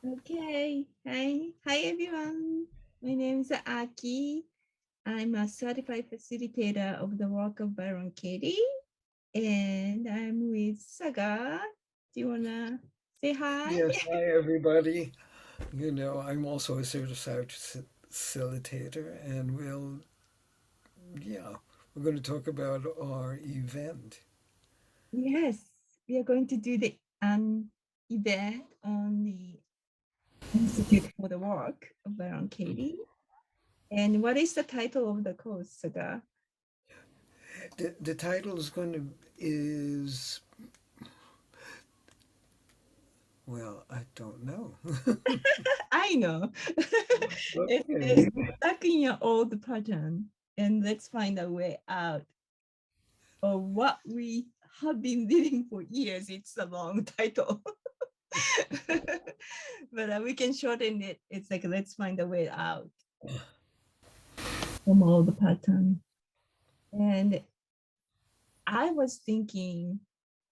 Okay. Hi everyone. My name is Aki. I'm a certified facilitator of the Work of Byron Katie, and I'm with Sagar. Do you wanna say hi? Yes, hi everybody. I'm also a certified facilitator, and yeah, we're going to talk about our event. Yes, we are going to do the event on the Institute for the Work of Byron Katie. And what is the title of the course, Sagar? The title is, well, I don't know. I know. It Okay. is stuck in your old pattern, and let's find a way out of what we have been living for years. It's a long title, but we can shorten it. It's like let's find a way out from all the pattern. And I was thinking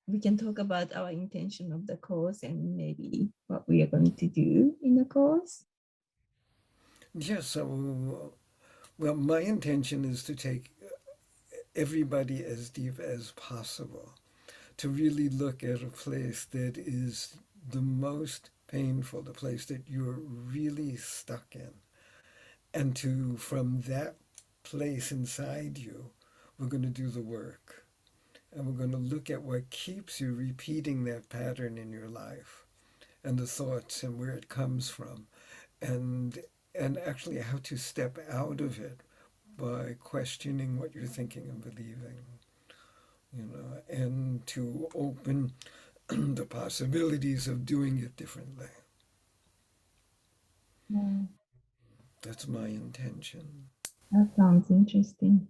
we can talk about our intention of the course and maybe what we are going to do in the course. Yes, well, my intention is to take everybody as deep as possible, to really look at a place that is the most painful, the place that you're really stuck in. And to, from that place inside you, we're going to do the work. And we're going to look at what keeps you repeating that pattern in your life and the thoughts and where it comes from. And and actually how to step out of it by questioning what you're thinking and believing, and to open the possibilities of doing it differently. Yeah, That's my intention. that sounds interesting.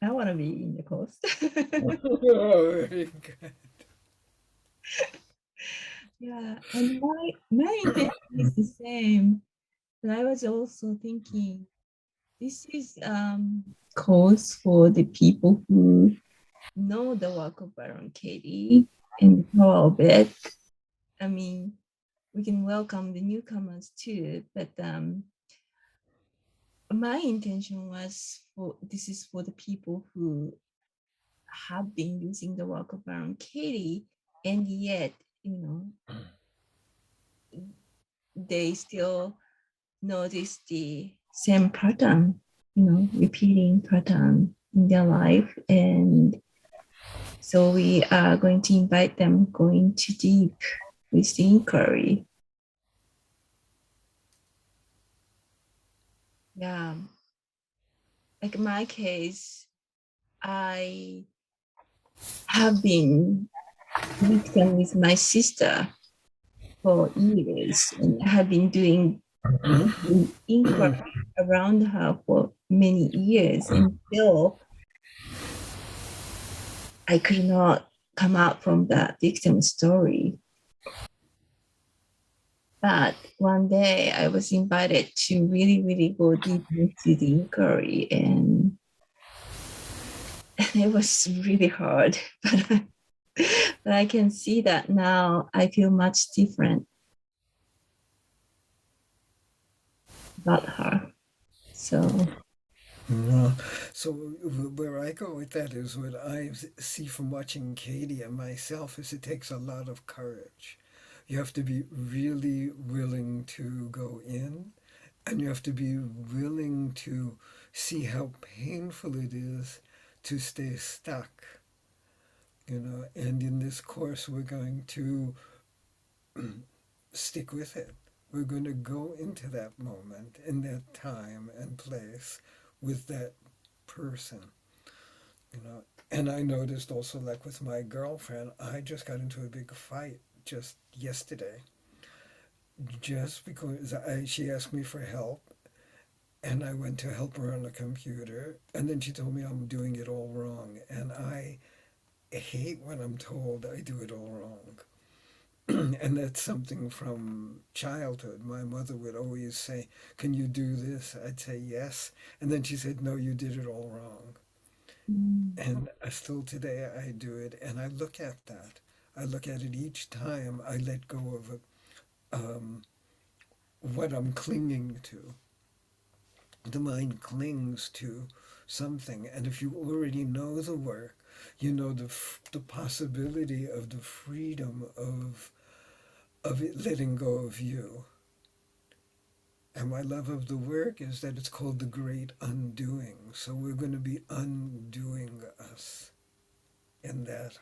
I want to be in the course. Very good. Yeah, and my intention is the same. But I was also thinking this is course for the people who know the work of Baron Katie and the power of it. I mean, we can welcome the newcomers too, but my intention was for this is for the people who have been using the work of Baron Katie, and yet, you know, they still notice the same pattern, repeating pattern in their life. And so we are going to invite them going too deep with the inquiry. Yeah. Like in my case, I have been victim with my sister for years and I have been doing inquiry around her for many years and still I could not come out from that victim story. But one day I was invited to really, really go deep into the inquiry, and it was really hard. But I can see that now I feel much different about her. So, Yeah. So where I go with that is what I see from watching Katie and myself is it takes a lot of courage. You have to be really willing to go in, and you have to be willing to see how painful it is to stay stuck. And in this course, we're going to stick with it. We're going to go into that moment, in that time and place with that person, you know. And I noticed also, like with my girlfriend, I just got into a big fight just yesterday, just because she asked me for help, and I went to help her on the computer, and then she told me I'm doing it all wrong, and I hate when I'm told I do it all wrong. And that's something from childhood. My mother would always say, "Can you do this?" I'd say yes, and then she said, "No, you did it all wrong." mm, And still today I do it, and I look at that. I look at it each time I let go of it. what I'm clinging to. The mind clings to something, and if you already know the work, you know the possibility of the freedom of it letting go of you. And my love of the work is that it's called the great undoing. So we're going to be undoing us in that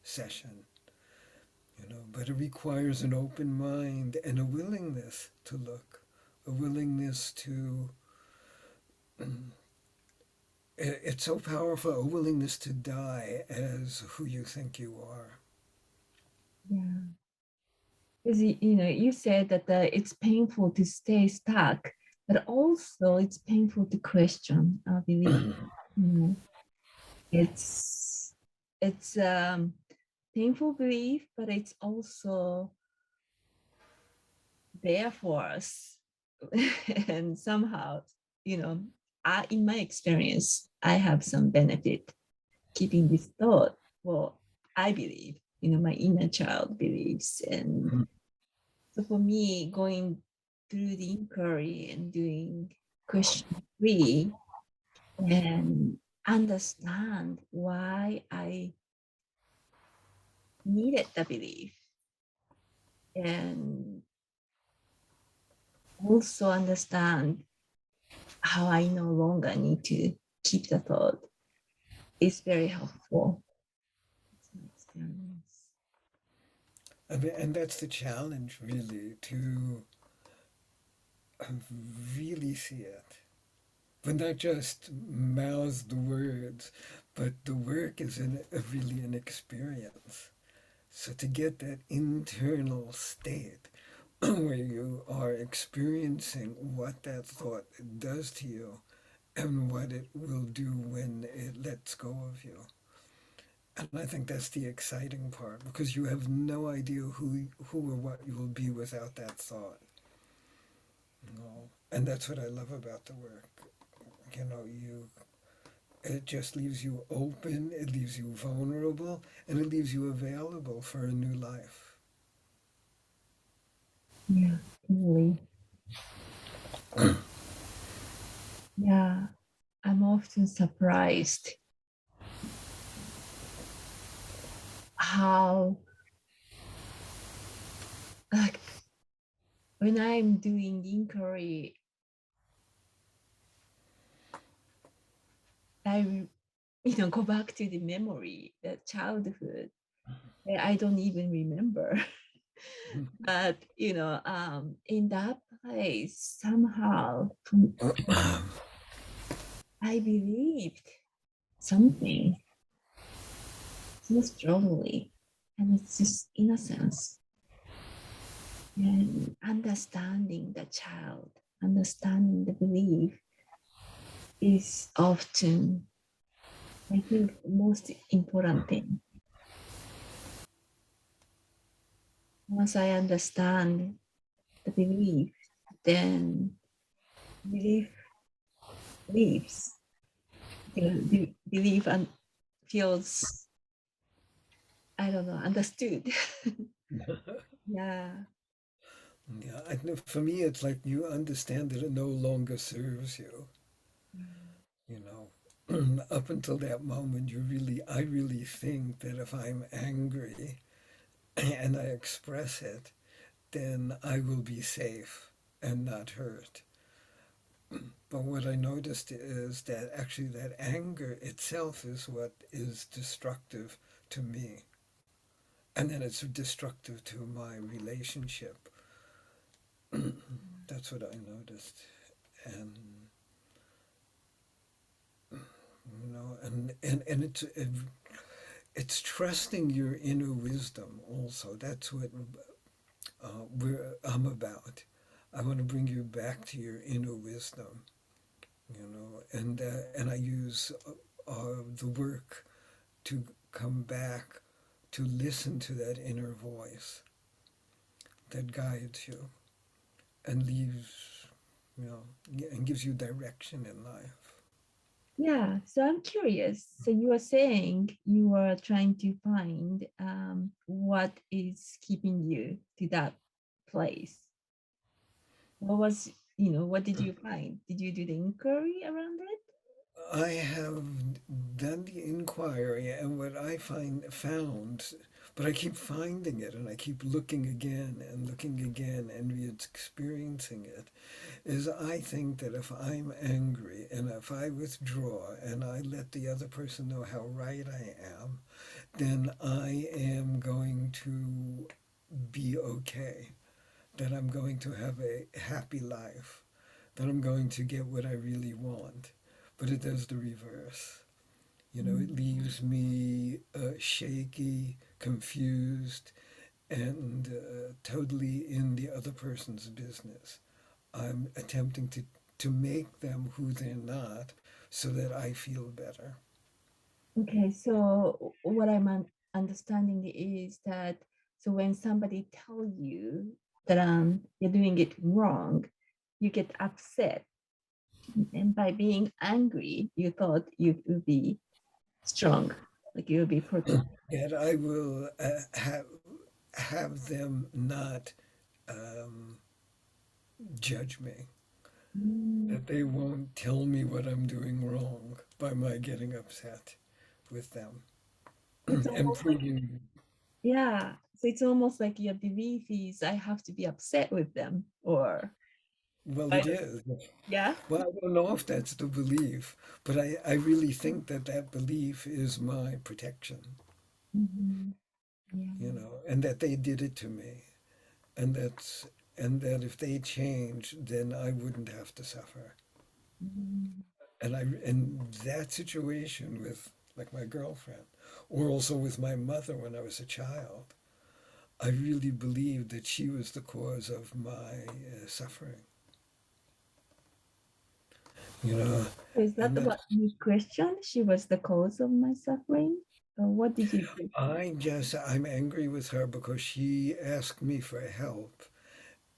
session, but it requires an open mind and a willingness to look, a willingness to, it's so powerful, a willingness to die as who you think you are. Yeah. Because you said that it's painful to stay stuck, but also it's painful to question our belief. You know, it's painful belief, but it's also there for us. And somehow, in my experience, I have some benefit keeping this thought. Well, I believe, my inner child believes. And so for me, going through the inquiry and doing question 3 and understand why I needed the belief, and also understand how I no longer need to keep the thought, is very helpful. It's my experience. I mean, and that's the challenge, really, to really see it. But not just mouth the words, but the work is really an experience. So to get that internal state where you are experiencing what that thought does to you and what it will do when it lets go of you. And I think that's the exciting part because you have no idea who or what you will be without that thought. And that's what I love about the work. You it just leaves you open, it leaves you vulnerable, and it leaves you available for a new life. Yeah, totally. Yeah, I'm often surprised how, like, when I'm doing inquiry, I go back to the memory, the childhood, that I don't even remember. But in that place, somehow I believed something so strongly, and it's just innocence and understanding the child, understanding the belief is often, I think, most important thing. Once I understand the belief, then belief leaves. The belief and feels, I don't know, understood. Yeah. Yeah, I know for me, it's like you understand that it no longer serves you. You Up until that moment, I really think that if I'm angry and I express it, then I will be safe and not hurt. But what I noticed is that actually that anger itself is what is destructive to me. And then it's destructive to my relationship. That's what I noticed. And and it's trusting your inner wisdom also. That's what I'm about. I want to bring you back to your inner wisdom, and I use the work to come back to listen to that inner voice that guides you and leaves, you know, and gives you direction in life. Yeah. So I'm curious. So you are saying you are trying to find what is keeping you to that place. what was, what did you find? Did you do the inquiry around it? I have done the inquiry, and what I found, but I keep finding it, and I keep looking again, and re-experiencing it, is I think that if I'm angry and if I withdraw and I let the other person know how right I am, then I am going to be okay. That I'm going to have a happy life. That I'm going to get what I really want. But it does the reverse. It Mm. leaves me shaky, confused, and totally in the other person's business. I'm attempting to make them who they're not so that I feel better. Okay, so what I'm understanding is that so when somebody tell you that you're doing it wrong, you get upset, and by being angry, you thought you would be strong, like you'll be protected. And I will have them not um, judge me. Mm. That they won't tell me what I'm doing wrong by my getting upset with them It's and almost like, proving, yeah. So it's almost like your belief is I have to be upset with them, or well, I it don't, is. yeah. Well, I don't know if that's the belief, but I really think that that belief is my protection, Mhm. Yeah. and that they did it to me, and that if they change, then I wouldn't have to suffer. Mhm. And in that situation with like my girlfriend, or also with my mother when I was a child, I really believed that she was the cause of my suffering, you know, So is that and what that's you questioned? She was the cause of my suffering? Or what did you question? I'm angry with her because she asked me for help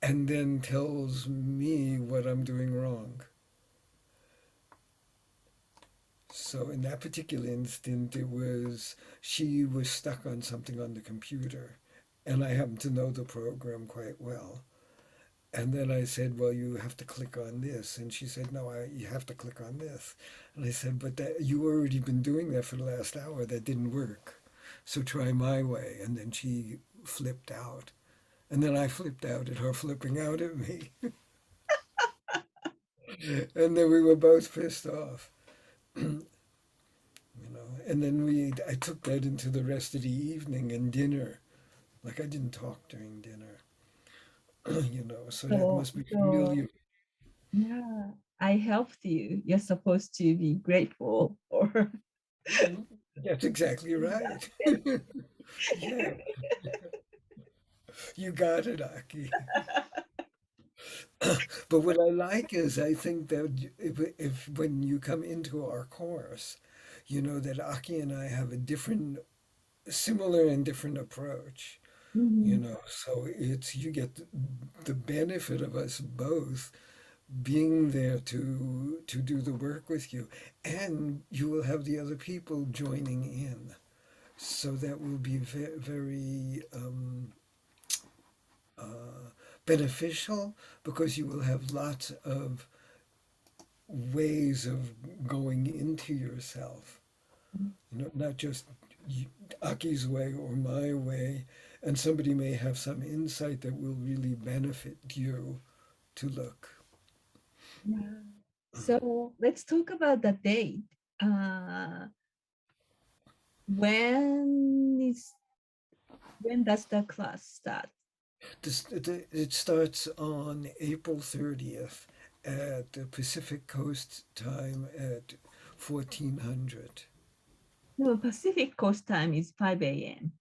and then tells me what I'm doing wrong. So in that particular instant, it was she was stuck on something on the computer, and I happen to know the program quite well. And then I said, "Well, you have to click on this," and she said, "No, you have to click on this." And I said, "But that you already been doing that for the last hour. That didn't work. So try my way." And then she flipped out, and then I flipped out at her flipping out at me, and then we were both pissed off. And then I took that into the rest of the evening and dinner. Like I didn't talk during dinner, so that So, must be so familiar. yeah, I helped you. You're supposed to be grateful for That's exactly that. right. Yeah, you got it, Aki. But what I like is I think that if when you come into our course, that Aki and I have a different, similar and different approach. Mhm. So it's you get the benefit of us both being there to do the work with you, and you will have the other people joining in. So that will be very beneficial because you will have lots of ways of going into yourself. Not just y- Aki's way or my way, and somebody may have some insight that will really benefit you to look. Yeah. So let's talk about the date. Uh, when is when does the class start? It starts on April 30th at the Pacific Coast time at 1400. No, Pacific Coast time is 5 a.m.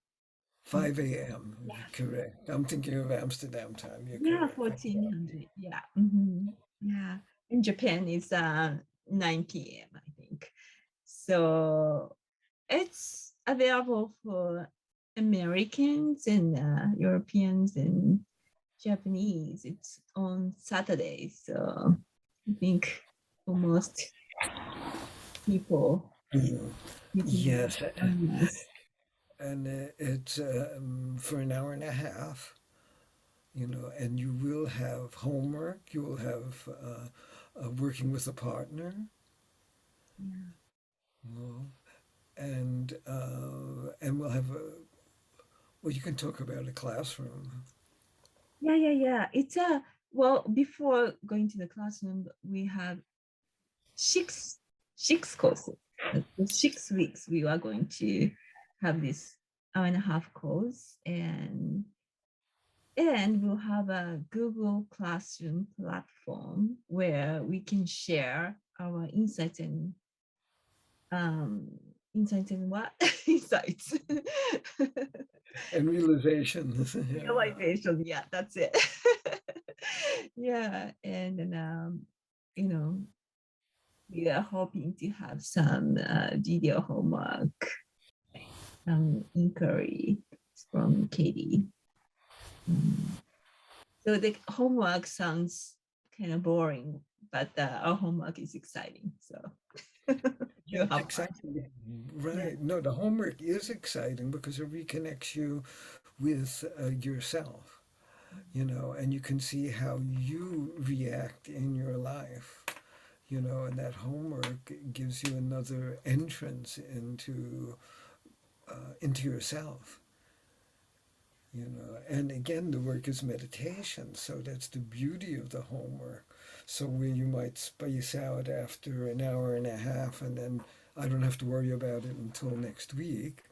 5 a.m. Yeah. Correct. I'm thinking of Amsterdam time. You're Yeah, correct. 1400. Yeah. Hmm. Yeah. In Japan is 9 p.m., I think. So it's available for Americans and Europeans and Japanese. It's on Saturday. So I think for most people, Mhm. you can Yes, join us. and it's for an hour and a half. and you will have homework, you will have working with a partner, Yeah. uh, and we'll have well, you can talk about a classroom. Yeah, yeah, yeah. It's a well, before going to the classroom, we have six six courses. The 6 weeks we are going to have this hour and a half course, and we'll have a Google Classroom platform where we can share our um insights and what insights. And realizations. Yeah. Realization, yeah, that's it. Yeah, and then you know, we are hoping to have some video homework, inquiry from Katie. Um, so the homework sounds kind of boring, but our homework is exciting. So Yeah, you'll it's have fun. exciting. Yeah. Right. No, the homework is exciting because it reconnects you with yourself, and you can see how you react in your life, and that homework gives you another entrance into yourself. And again, the work is meditation, so that's the beauty of the homework. So where you might space out after an hour and a half and then I don't have to worry about it until next week,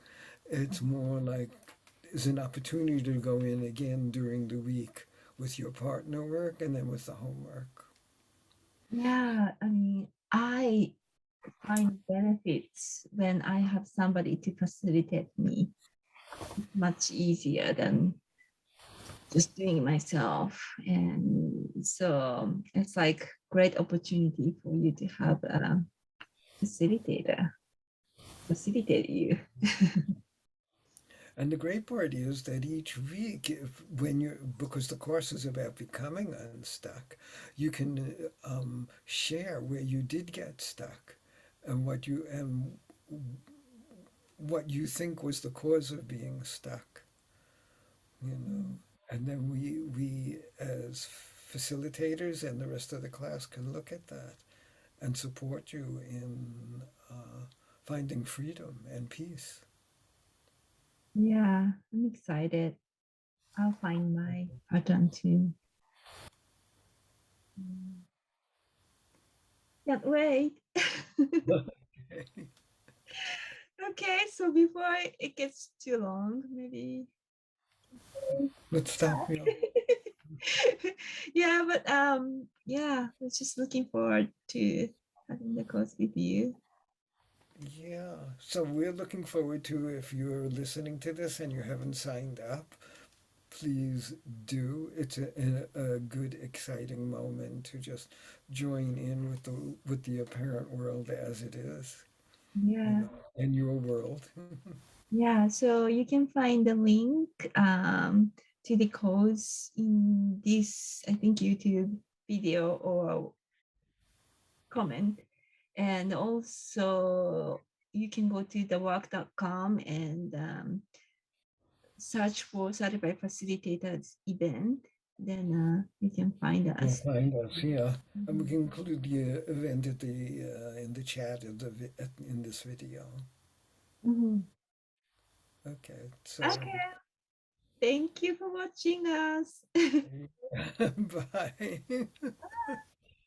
it's more like is an opportunity to go in again during the week with your partner work and then with the homework. Yeah, I mean, I find benefits when I have somebody to facilitate me. It's much easier than just doing it myself. And so it's like great opportunity for you to have a facilitator facilitate you. And the great part is that each week, when you because the course is about becoming unstuck, you can share where you did get stuck, and what you think was the cause of being stuck. And then we as facilitators and the rest of the class can look at that and support you in finding freedom and peace. Yeah, I'm excited. I'll find my pattern too. Mm. Can't wait. Okay, so before it gets too long, maybe. Let's stop. Yeah. Yeah, but yeah, I was just looking forward to having the course with you. Yeah. So we're looking forward to if you're listening to this and you haven't signed up, please do. It's a good, exciting moment to just join in with the apparent world as it is, Yeah. in your world. Yeah, so you can find the link to the course in this, I think, YouTube video or comment. And also, you can go to thework.com and search for Certified Facilitators event. Then you can find You'll us. find us, yeah. And we Mhm. can include the event in the chat in this video. Mhm. Okay, so Okay, thank you for watching us. bye.